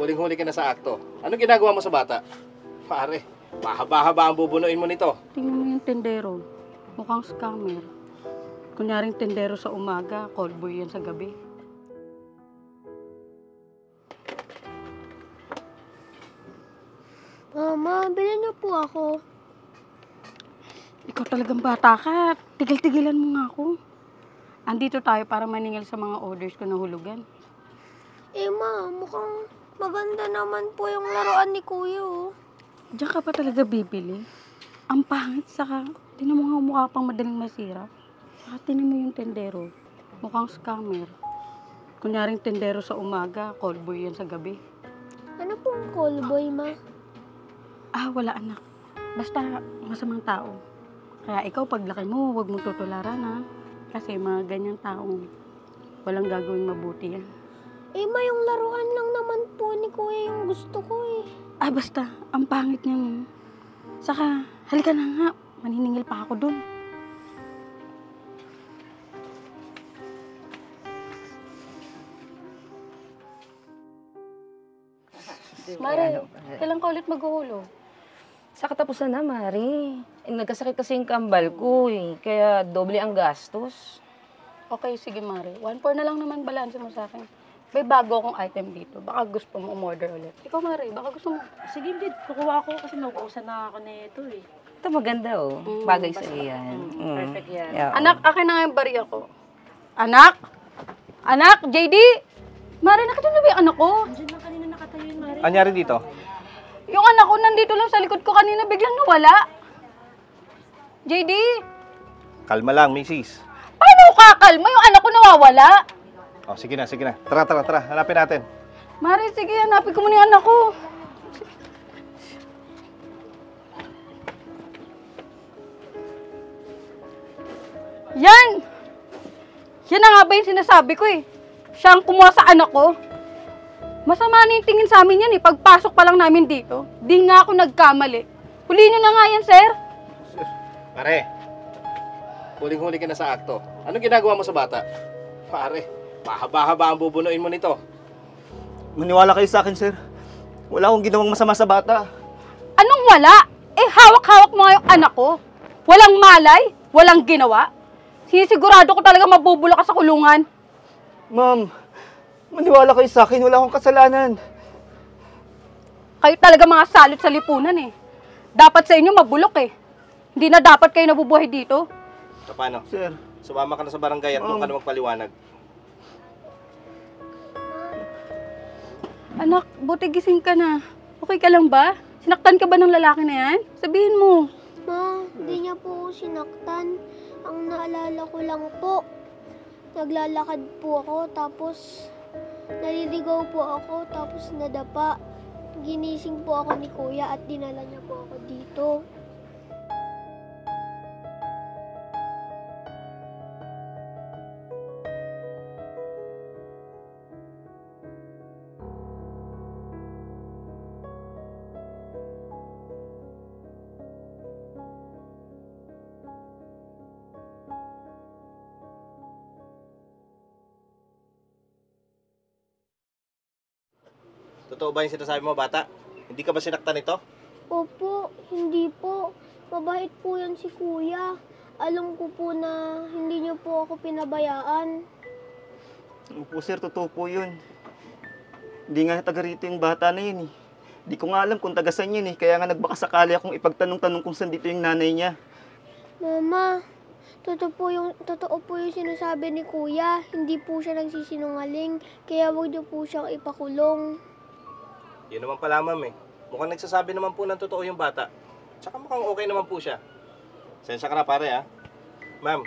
Huling-huli ka na sa akto. Anong ginagawa mo sa bata? Pare, mahaba-haba ang bubunuin mo nito. Tingnan mo yung tendero. Mukhang scammer. Kunyaring tendero sa umaga, callboy yan sa gabi. Mama, bilhin niyo po ako. Ikaw talagang bata ka. Tigil-tigilan mo nga ako. Andito tayo para maningil sa mga orders ko na hulugan. Eh ma, mukhang maganda naman po yung laruan ni Kuya oh. Diyan ka pa talaga bibili. Ang pangit, saka tinan mo nga mukha pang madaling masira. Saka tinan mo yung tendero. Mukhang scammer. Kunyaring tendero sa umaga, callboy yan sa gabi. Ano pong callboy, ma? Ah, wala anak. Basta masamang tao. Kaya ikaw paglaki mo, huwag mong tutularan ha. Kasi mga ganyang taong walang gagawin mabuti yan. Eh ma, yung laruan lang naman po ni Kuya yung gusto ko eh. Ah, basta, ang pangit niyan. Saka, halika na nga. Maniningil pa ako dun. Mare, kailan ka ulit maghuhulog? Sa katapusan na, Mari. Nagkasakit kasi yung kambal ko eh. Kaya doble ang gastos. Okay, sige Mare. 1-4 na lang naman balanse mo sa akin. May bago akong item dito. Baka gusto mo umorder ulit. Ikaw Mare, baka gusto mo. Sige, Bid. Kukuha ko kasi nauusan na ako nito eh. Ito maganda oh. Bagay sa'yo yan. Perfect yan. Yeah, Anak, akin na nga yung bariya ko. Anak? Anak? JD? Mare, nakita niyo ba yung anak ko? Andiyan lang kanina nakatayo yun, Mari. Anyari dito? Yung anak ko nandito lang sa likod ko kanina, biglang nawala. JD? Kalma lang, Mrs. Paano kakalma? Yung anak ko nawawala. Oh, sige na, sige na. Tara, tara, tara. Hanapin natin. Mare, sige, hanapin ko muna yung anak ko. Yan! Yan na nga ba yung sinasabi ko eh. Siya ang kumuha sa anak ko. Masama na yung tingin sa amin yan eh. Pagpasok pa lang namin dito, di nga ako nagkamali. Huliin nyo na nga yan, sir. Pare, huling-huli ka na sa akto. Anong ginagawa mo sa bata? Pare, mahaba-haba ang bubunuin mo nito. Maniwala kayo sa akin, sir. Wala akong ginawang masama sa bata. Anong wala? Eh, hawak-hawak mo nga yung anak ko. Walang malay, walang ginawa. Sinisigurado ko talaga mabubulok ka sa kulungan. Ma'am, maniwala kayo sa akin. Wala akong kasalanan. Kayo talaga mga salot sa lipunan eh. Dapat sa inyo mabulok eh. Hindi na dapat kayo nabubuhay dito. So, paano? Sir, Sumama ka na sa barangay at doon ka na magpaliwanag. Anak, buti gising ka na. Okay ka lang ba? Sinaktan ka ba ng lalaki na yan? Sabihin mo. Ma, hindi niya po ako sinaktan. Ang naalala ko lang po, naglalakad po ako, tapos naliligaw po ako, tapos nadapa. Ginising po ako ni Kuya at dinala niya po ako dito. Totoo ba yung sinasabi mo, bata? Hindi ka ba sinaktan ito? Opo, hindi po. Mabait po yan si Kuya. Alam ko po na hindi niyo po ako pinabayaan. opo sir, totoo po yun. Hindi nga taga rito yung bata na yun eh. Di ko nga alam kung taga saan yun eh. Kaya nga nagbakasakali akong ipagtanong-tanong kung saan dito yung nanay niya. Mama, totoo po yung sinasabi ni Kuya. Hindi po siya nagsisinungaling, kaya huwag niyo po siyang ipakulong. Yun naman pala, ma'am eh. Mukhang nagsasabi naman po ng totoo yung bata. Tsaka mukhang okay naman po siya. Sensya ka na pare ha. Ma'am,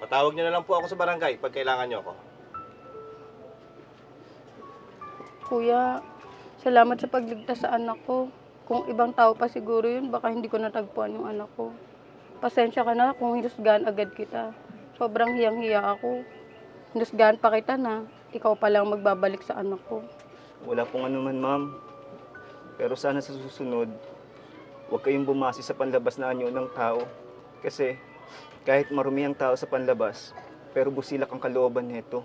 patawag niyo na lang po ako sa barangay pag kailangan niyo ako. Kuya, salamat sa pagligtas sa anak ko. Kung ibang tao pa siguro yun, baka hindi ko natagpuan yung anak ko. Pasensya ka na kung hinusgahan agad kita. Sobrang hiyang-hiya ako. Hinusgahan pa kita na ikaw pa lang magbabalik sa anak ko. Wala pong anuman, ma'am. Pero sana sa susunod, huwag kayong bumasi sa panlabas na anyo ng tao. Kasi kahit marumi ang tao sa panlabas, pero busilak ang kalooban nito.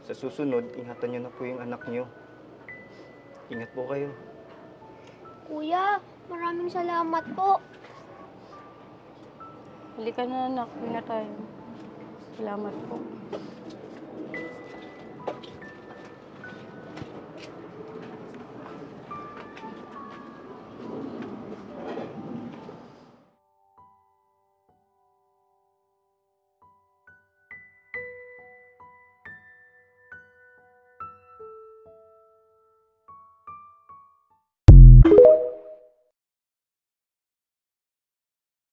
Sa susunod, ingatan niyo na po yung anak niyo. Ingat po kayo. Kuya, maraming salamat po. Halika na anak, uwi na tayo. Salamat po.